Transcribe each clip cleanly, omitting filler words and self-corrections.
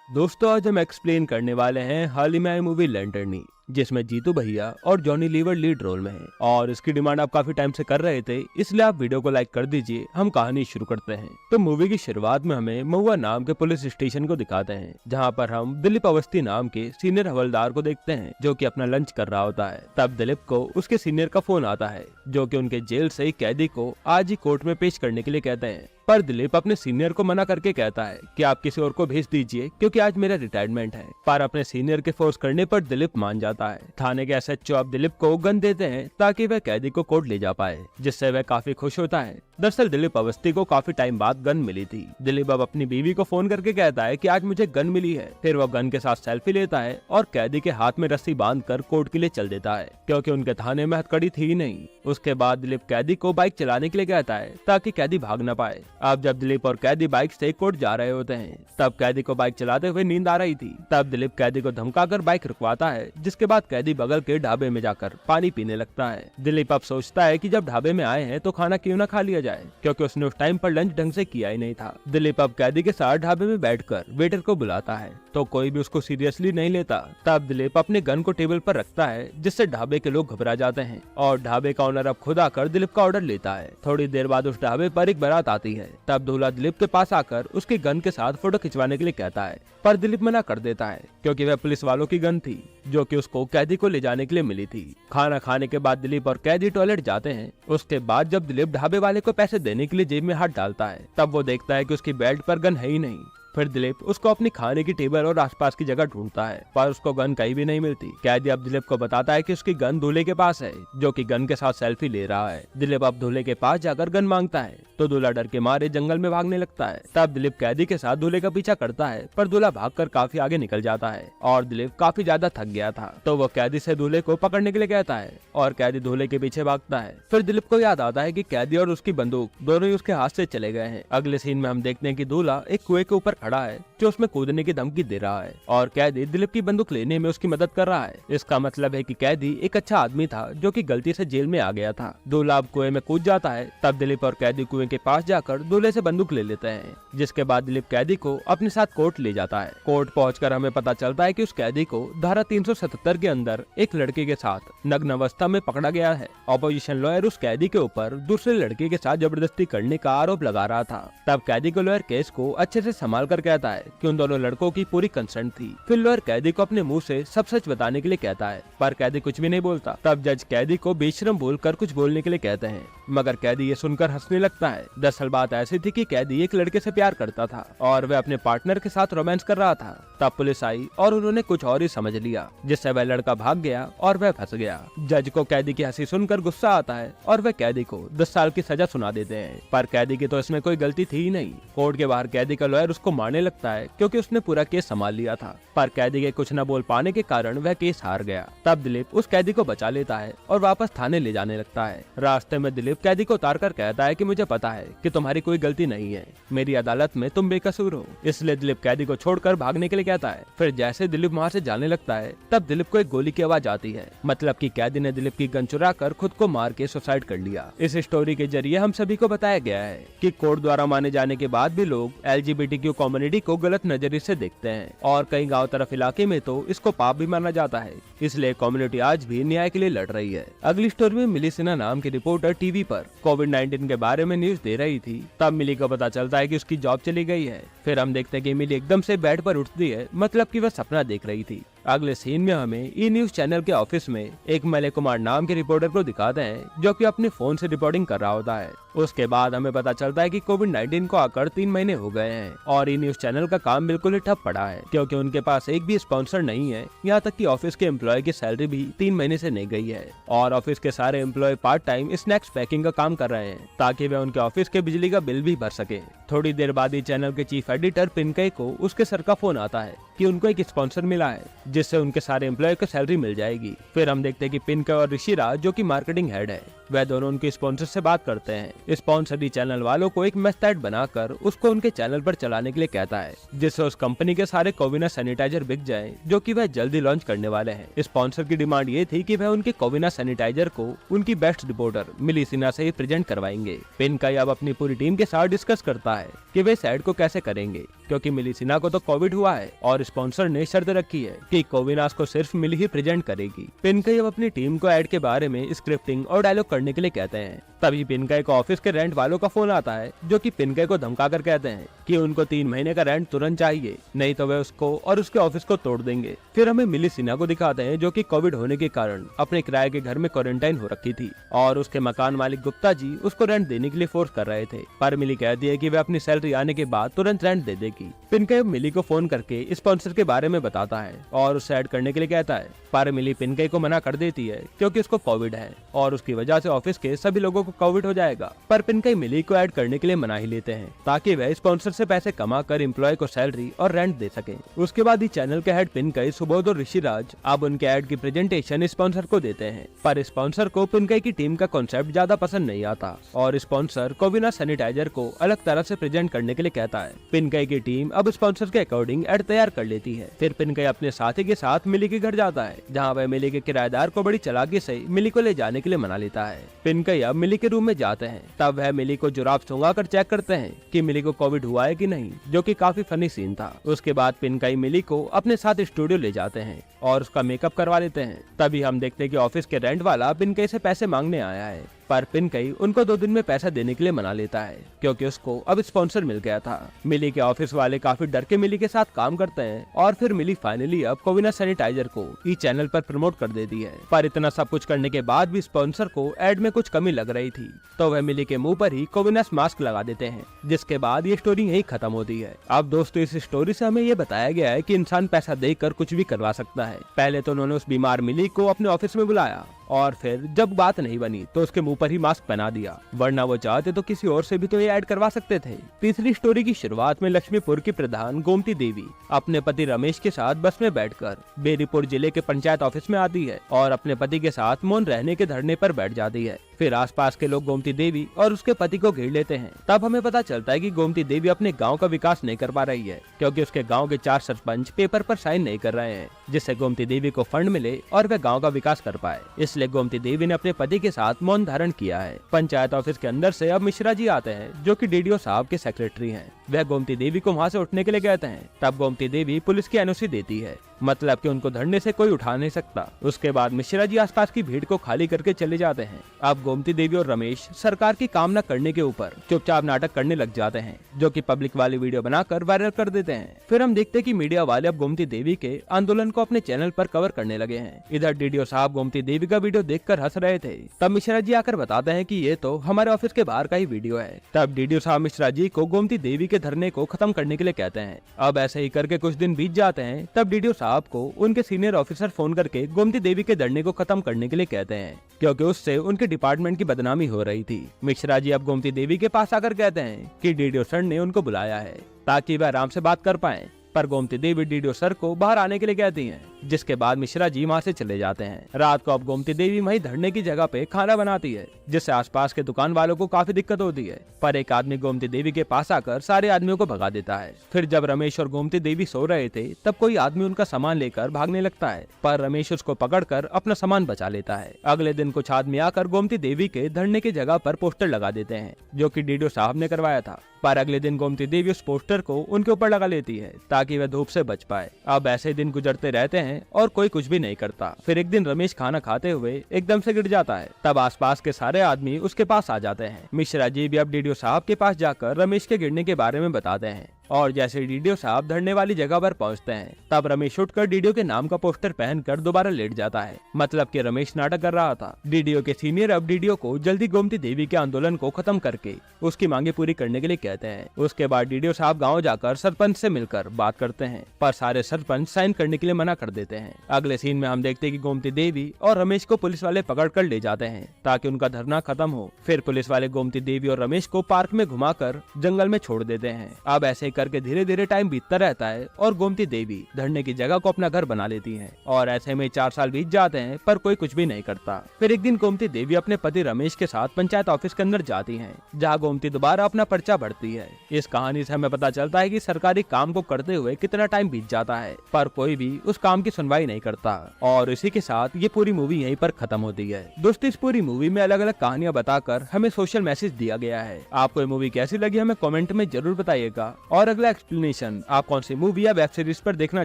दोस्तों आज हम एक्सप्लेन करने वाले हैं हाल ही में आई मूवी लैंटर्नी, जिसमें जीतू भैया और जॉनी लीवर लीड रोल में हैं और इसकी डिमांड आप काफी टाइम से कर रहे थे, इसलिए आप वीडियो को लाइक कर दीजिए। हम कहानी शुरू करते हैं। तो मूवी की शुरुआत में हमें महुआ नाम के पुलिस स्टेशन को दिखाते हैं, जहां पर हम दिलीप अवस्थी नाम के सीनियर हवलदार को देखते हैं जो कि अपना लंच कर रहा होता है। तब दिलीप को उसके सीनियर का फोन आता है जो कि उनके जेल से कैदी को आज ही कोर्ट में पेश करने के लिए कहते हैं। पर दिलीप अपने सीनियर को मना करके कहता है कि आप किसी और को भेज दीजिए क्योंकि आज मेरा रिटायरमेंट है। पर अपने सीनियर के फोर्स करने पर दिलीप मान जाता है। थाने के एसएचओ अब दिलीप को गन देते हैं ताकि वह कैदी को कोर्ट ले जा पाए, जिससे वह काफी खुश होता है। दरअसल दिलीप अवस्थी को काफी टाइम बाद गन मिली थी। दिलीप अब अपनी बीवी को फोन करके कहता है कि आज मुझे गन मिली है। फिर वह गन के साथ सेल्फी लेता है और कैदी के हाथ में रस्सी बांधकर कोर्ट के लिए चल देता है, क्योंकि उनके थाने में हथकड़ी थी ही नहीं। उसके बाद दिलीप कैदी को बाइक चलाने के लिए कहता है ताकि कैदी भाग न पाए। अब जब दिलीप और कैदी बाइक से कोर्ट जा रहे होते हैं, तब कैदी को बाइक चलाते हुए नींद आ रही थी। तब दिलीप कैदी को धमकाकर बाइक रुकवाता है, जिसके बाद कैदी बगल के ढाबे में जाकर पानी पीने लगता है। दिलीप अब सोचता है कि जब ढाबे में आए हैं तो खाना क्यों न खा लिया जाए, क्योंकि उसने उस टाइम पर लंच ढंग से किया ही नहीं था। दिलीप अब कैदी के साथ ढाबे में बैठकर वेटर को बुलाता है, तो कोई भी उसको सीरियसली नहीं लेता। तब दिलीप अपने गन को टेबल पर रखता है, जिससे ढाबे के लोग घबरा जाते हैं और ढाबे का ओनर अब खुद आकर दिलीप का ऑर्डर लेता है। थोड़ी देर बाद उस ढाबे पर एक बारात आती है। तब दूल्हा दिलीप के पास आकर उसकी गन के साथ फोटो खिंचवाने के लिए कहता है, पर दिलीप मना कर देता है क्योंकि वह पुलिस वालों की गन थी जो कि उसको कैदी को ले जाने के लिए मिली थी। खाना खाने के बाद दिलीप और कैदी टॉयलेट जाते हैं। उसके बाद जब दिलीप ढाबे वाले को पैसे देने के लिए जेब में हाथ डालता है, तब वो देखता है कि उसकी बेल्ट पर गन है ही नहीं। फिर दिलीप उसको अपनी खाने की टेबल और आसपास की जगह ढूंढता है, पर उसको गन कहीं भी नहीं मिलती। कैदी अब दिलीप को बताता है कि उसकी गन दूल्हे के पास है, जो कि गन के साथ सेल्फी ले रहा है। दिलीप अब दूल्हे के पास जाकर गन मांगता है, तो दूल्हा डर के मारे जंगल में भागने लगता है। तब दिलीप कैदी के साथ दूल्हे का पीछा करता है, पर दूल्हा भागकर काफी आगे निकल जाता है और दिलीप काफी ज्यादा थक गया था, तो वो कैदी से दूल्हे को पकड़ने के लिए कहता है और कैदी दूल्हे के पीछे भागता है। फिर दिलीप को याद आता है कि कैदी और उसकी बंदूक दोनों ही उसके हाथ से चले गए हैं। अगले सीन में हम देखते हैं कि दूल्हा एक कुएं के ऊपर खड़ा है जो उसमें कूदने की धमकी दे रहा है और कैदी दिलीप की बंदूक लेने में उसकी मदद कर रहा है। इसका मतलब है कि कैदी एक अच्छा आदमी था जो कि गलती से जेल में आ गया था। दूल्हा अब कुएं में कूद जाता है। तब दिलीप और कैदी कुएं के पास जाकर दूल्हे से बंदूक ले लेते हैं, जिसके बाद दिलीप कैदी को अपने साथ कोर्ट ले जाता है। कोर्ट पहुंचकर हमें पता चलता है कि उस कैदी को धारा 377 के अंदर एक लड़के के साथ नग्न अवस्था में पकड़ा गया है। ऑपोजिशन लॉयर उस कैदी के ऊपर दूसरे लड़के के साथ जबरदस्ती करने का आरोप लगा रहा था। तब कैदी को लॉयर केस को अच्छे से संभाल कर कहता है कि उन दोनों लड़कों की पूरी कंसर्न थी। फिर लॉयर कैदी को अपने मुंह से सब सच बताने के लिए कहता है, पर कैदी कुछ भी नहीं बोलता। तब जज कैदी को बेशरम बोलकर कुछ बोलने के लिए कहते हैं, मगर कैदी ये सुनकर हंसने लगता है। दरअसल बात ऐसी थी कि कैदी एक लड़के से प्यार करता था और वह अपने पार्टनर के साथ रोमांस कर रहा था। तब पुलिस आई और उन्होंने कुछ और ही समझ लिया, जिससे वह लड़का भाग गया और वह फंस गया। जज को कैदी की हंसी सुनकर गुस्सा आता है और वह कैदी को 10 साल की सजा सुना देते हैं, पर कैदी की तो इसमें कोई गलती थी ही नहीं। कोर्ट के बाहर कैदी का लॉयर उसको मारने लगता है क्योंकि उसने पूरा केस संभाल लिया था, पर कैदी के कुछ न बोल पाने के कारण वह केस हार गया। तब दिलीप उस कैदी को बचा लेता है और वापस थाने ले जाने लगता है। रास्ते में दिलीप कैदी को उतारकर कहता है कि मुझे पता है कि तुम्हारी कोई गलती नहीं है, मेरी अदालत में तुम बेकसूर हो। इसलिए दिलीप कैदी को छोड़कर भागने के लिए कहता है। फिर जैसे दिलीप वहाँ से जाने लगता है, तब दिलीप को एक गोली की आवाज आती है, मतलब कि कैदी ने दिलीप की गन चुरा कर खुद को मार के सुसाइड कर लिया। इस स्टोरी के जरिए हम सभी को बताया गया है कि कोर्ट द्वारा माने जाने के बाद भी लोग LGBTQ कम्युनिटी को गलत नजरिए से देखते हैं और कई गांव तरफ इलाके में तो इसको पाप भी माना जाता है। इसलिए कम्युनिटी आज भी न्याय के लिए लड़ रही है। अगली स्टोरी में मिली सिन्हा नाम की रिपोर्टर टीवी पर कोविड-19 के बारे में न्यूज दे रही थी। तब मिली को पता चलता है कि उसकी जॉब चली गई है। फिर हम देखते हैं कि मिली एकदम से बेड पर उठती है, मतलब कि वह सपना देख रही थी। अगले सीन में हमें ई न्यूज चैनल के ऑफिस में एक मलय कुमार नाम के रिपोर्टर को दिखाते हैं जो कि अपने फोन से रिपोर्टिंग कर रहा होता है। उसके बाद हमें पता चलता है कि कोविड-19 को आकर 3 महीने हो गए हैं और ई न्यूज चैनल का काम बिल्कुल ही ठप पड़ा है, क्योंकि उनके पास एक भी स्पॉन्सर नहीं है। यहाँ तक कि ऑफिस के एम्प्लॉय की सैलरी भी 3 महीने से नहीं गई है और ऑफिस के सारे employee part time snacks packing का काम कर रहे हैं ताकि वे उनके ऑफिस के बिजली का बिल भी भर सके। थोड़ी देर बाद ही चैनल के चीफ एडिटर पिनकई को उसके सर का फोन आता है कि उनको एक स्पॉन्सर मिला है जिससे उनके सारे एम्प्लॉय को सैलरी मिल जाएगी। फिर हम देखते हैं कि पिनकॉय और ऋषिराज जो कि मार्केटिंग हेड है, वह दोनों उनके स्पॉन्सर से बात करते हैं। स्पॉन्सर ही चैनल वालों को एक मेथड बनाकर उसको उनके चैनल पर चलाने के लिए कहता है, जिससे उस कंपनी के सारे कोविना सैनिटाइजर बिक जाएं, जो कि वह जल्दी लॉन्च करने वाले हैं। स्पॉन्सर की डिमांड ये थी कि वह उनके कोविना सैनिटाइजर को उनकी बेस्ट रिपोर्टर मिली सिन्हा से ही प्रेजेंट करवाएंगे। पिनकॉय अब अपनी पूरी टीम के साथ डिस्कस करता है कि वे इस ऐड को कैसे करेंगे, क्योंकि मिली सिन्हा को तो कोविड हुआ है और स्पॉन्सर ने शर्त रखी है कि कोविनास को सिर्फ मिली ही प्रेजेंट करेगी। पिनकॉय अब अपनी टीम को ऐड के बारे में स्क्रिप्टिंग और डायलॉग करने के लिए कहते हैं। तभी पिनकॉय को ऑफिस के रेंट वालों का फोन आता है, जो कि पिनकॉय को धमकाकर कहते हैं कि उनको 3 महीने का रेंट तुरंत चाहिए, नहीं तो वे उसको और उसके ऑफिस को तोड़ देंगे। फिर हमें मिली सिन्हा को दिखाते हैं, जो कि कोविड होने के कारण अपने किराए के घर में क्वारंटाइन हो रखी थी और उसके मकान मालिक गुप्ता जी उसको रेंट देने के लिए फोर्स कर रहे थे, पर मिली कहती है कि वे अपनी सैलरी आने के बाद तुरंत रेंट दे देगी। पिनकॉय मिली को फोन करके स्पॉन्सर के बारे में बताता है और उसे ऐड करने के लिए कहता है, पर मिली पिनकॉय को मना कर देती है क्योंकि उसको कोविड है और उसकी वजह से ऑफिस के सभी लोगों को कोविड हो जाएगा। पर पिनकॉय मिली को ऐड करने के लिए मना ही लेते हैं ताकि वह स्पॉन्सर से पैसे कमा कर एम्प्लॉय को सैलरी और रेंट दे सके। उसके बाद ही चैनल के हेड पिनकॉय, सुबोध और ऋषिराज अब उनके ऐड की प्रेजेंटेशन स्पॉन्सर को देते हैं, पर स्पॉन्सर को पिनकॉय की टीम का कॉन्सेप्ट ज्यादा पसंद नहीं आता और स्पॉन्सर कोविना सैनिटाइजर को अलग तरह से प्रेजेंट करने के लिए कहता है। पिनकॉय की टीम अब स्पॉन्सर के अकॉर्डिंग ऐड तैयार कर लेती है। फिर पिनकॉय अपने साथी के साथ मिली के घर जाता है, जहाँ वह मिली के किराएदार को बड़ी चालाकी से मिली को ले जाने के लिए मना लेता है। पिनकॉय अब मिली के रूम में जाते हैं, तब वह मिली को जुराब सूंघा कर चेक करते हैं कि मिली को कोविड हुआ है कि नहीं, जो कि काफी फनी सीन था। उसके बाद पिनकॉय मिली को अपने साथ स्टूडियो ले जाते हैं और उसका मेकअप करवा लेते हैं। तभी हम देखते हैं कि ऑफिस के रेंट वाला पिनकॉय से पैसे मांगने आया है, पर पिनकॉय उनको 2 दिन में पैसा देने के लिए मना लेता है क्योंकि उसको अब स्पॉन्सर मिल गया था। मिली के ऑफिस वाले काफी डर के मिली के साथ काम करते हैं और फिर मिली फाइनली अब कोविना सैनिटाइजर को ई चैनल पर प्रमोट कर देती है। पर इतना सब कुछ करने के बाद भी स्पॉन्सर को एड में कुछ कमी लग रही थी, तो वह मिली के मुंह पर ही कोविनास मास्क लगा देते हैं, जिसके बाद ये स्टोरी यही खत्म होती है। अब दोस्तों, इस स्टोरी से हमें ये बताया गया है कि इंसान पैसा देकर कुछ भी करवा सकता है। पहले तो उन्होंने उस बीमार मिली को अपने ऑफिस में बुलाया और फिर जब बात नहीं बनी तो उसके मुंह पर ही मास्क पहना दिया, वरना वो चाहते तो किसी और से भी तो ये ऐड करवा सकते थे। तीसरी स्टोरी की शुरुआत में लक्ष्मीपुर की प्रधान गोमती देवी अपने पति रमेश के साथ बस में बैठकर बेरीपुर जिले के पंचायत ऑफिस में आती है और अपने पति के साथ मौन रहने के धरने पर बैठ जाती है। फिर आसपास के लोग गोमती देवी और उसके पति को घेर लेते हैं। तब हमें पता चलता है कि गोमती देवी अपने गांव का विकास नहीं कर पा रही है क्योंकि उसके गांव के 4 सरपंच पेपर पर साइन नहीं कर रहे हैं, जिससे गोमती देवी को फंड मिले और वह गांव का विकास कर पाए। इसलिए गोमती देवी ने अपने पति के साथ मौन धारण किया है। पंचायत ऑफिस के अंदर से अब मिश्रा जी आते हैं, जो कि डीडीओ साहब के सेक्रेटरी हैं। वह गोमती देवी को वहाँ से उठने के लिए कहते हैं। तब गोमती देवी पुलिस की एनओसी देती है, मतलब कि उनको धरने से कोई उठा नहीं सकता। उसके बाद मिश्रा जी आसपास की भीड़ को खाली करके चले जाते हैं। अब गोमती देवी और रमेश सरकार की काम न करने के ऊपर चुपचाप नाटक करने लग जाते हैं, जो कि पब्लिक वाली वीडियो बनाकर वायरल कर देते हैं। फिर हम देखते हैं कि मीडिया वाले अब गोमती देवी के आंदोलन को अपने चैनल पर कवर करने लगे हैं। इधर डीडीओ साहब गोमती देवी का वीडियो देखकर हंस रहे थे। तब मिश्रा जी आकर बताते हैं कि ये तो हमारे ऑफिस के बाहर का ही वीडियो है। तब डीडीओ साहब मिश्रा जी को गोमती देवी के धरने को खत्म करने के लिए कहते हैं। अब ऐसे ही करके कुछ दिन बीत जाते हैं। तब डीडीओ साहब को उनके सीनियर ऑफिसर फोन करके गोमती देवी के धरने को खत्म करने के लिए कहते हैं, क्योंकि उससे उनके डिपार्टमेंट की बदनामी हो रही थी। मिश्रा जी अब गोमती देवी के पास आकर कहते हैं कि डीडीओ सर ने उनको बुलाया है ताकि वह आराम से बात कर पाए, पर गोमती देवी डीडीओ सर को बाहर आने के लिए कहती हैं, जिसके बाद मिश्रा जी वहाँ से चले जाते हैं। रात को अब गोमती देवी वहीं धरने की जगह पे खाना बनाती है, जिससे आसपास के दुकान वालों को काफी दिक्कत होती है। पर एक आदमी गोमती देवी के पास आकर सारे आदमियों को भगा देता है। फिर जब रमेश और गोमती देवी सो रहे थे, तब कोई आदमी उनका सामान लेकर भागने लगता है, पर रमेश उसको पकड़कर अपना सामान बचा लेता है। अगले दिन कुछ आदमी आकर गोमती देवी के धरने की जगह पर पोस्टर लगा देते हैं, जो कि डीडीओ साहब ने करवाया था। पर अगले दिन गोमती देवी उस पोस्टर को उनके ऊपर लगा लेती है ताकि वह धूप से बच पाए। अब ऐसे दिन गुजरते रहते हैं और कोई कुछ भी नहीं करता। फिर एक दिन रमेश खाना खाते हुए एकदम से गिर जाता है। तब आसपास के सारे आदमी उसके पास आ जाते हैं। मिश्रा जी भी अब डीडीओ साहब के पास जाकर रमेश के गिरने के बारे में बताते हैं और जैसे डीडीओ साहब धरने वाली जगह पर पहुंचते हैं, तब रमेश उठकर डीडीओ के नाम का पोस्टर पहनकर दोबारा लेट जाता है, मतलब कि रमेश नाटक कर रहा था। डीडीओ के सीनियर अब डीडीओ को जल्दी गोमती देवी के आंदोलन को खत्म करके उसकी मांगे पूरी करने के लिए कहते हैं। उसके बाद डीडीओ साहब गाँव जाकर सरपंच से मिलकर बात करते हैं, पर सारे सरपंच साइन करने के लिए मना कर देते हैं। अगले सीन में हम देखते हैं कि गोमती देवी और रमेश को पुलिस वाले पकड़ कर ले जाते हैं ताकि उनका धरना खत्म हो। फिर पुलिस वाले गोमती देवी और रमेश को पार्क में घुमाकर जंगल में छोड़ देते हैं। अब ऐसे करके धीरे धीरे टाइम बीतता रहता है और गोमती देवी धरने की जगह को अपना घर बना लेती हैं। और ऐसे में 4 साल बीत जाते हैं पर कोई कुछ भी नहीं करता। फिर एक दिन गोमती देवी अपने पति रमेश के साथ पंचायत ऑफिस के अंदर जाती हैं, जहाँ गोमती दोबारा अपना पर्चा भरती है। इस कहानी से हमें पता चलता है कि सरकारी काम को करते हुए कितना टाइम बीत जाता है पर कोई भी उस काम की सुनवाई नहीं करता। और इसी के साथ ये पूरी मूवी यहीं पर खत्म होती है। दोस्तों, इस पूरी मूवी में अलग अलग कहानियां बताकर हमें सोशल मैसेज दिया गया है। आपको ये मूवी कैसी लगी हमें कमेंट में जरूर बताइएगा। और अगला एक्सप्लेनेशन आप कौन सी मूवी या वेब सीरीज पर देखना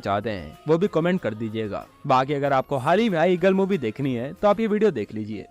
चाहते हैं वो भी कमेंट कर दीजिएगा। बाकी अगर आपको हाल ही में आई ईगल मूवी देखनी है तो आप ये वीडियो देख लीजिए।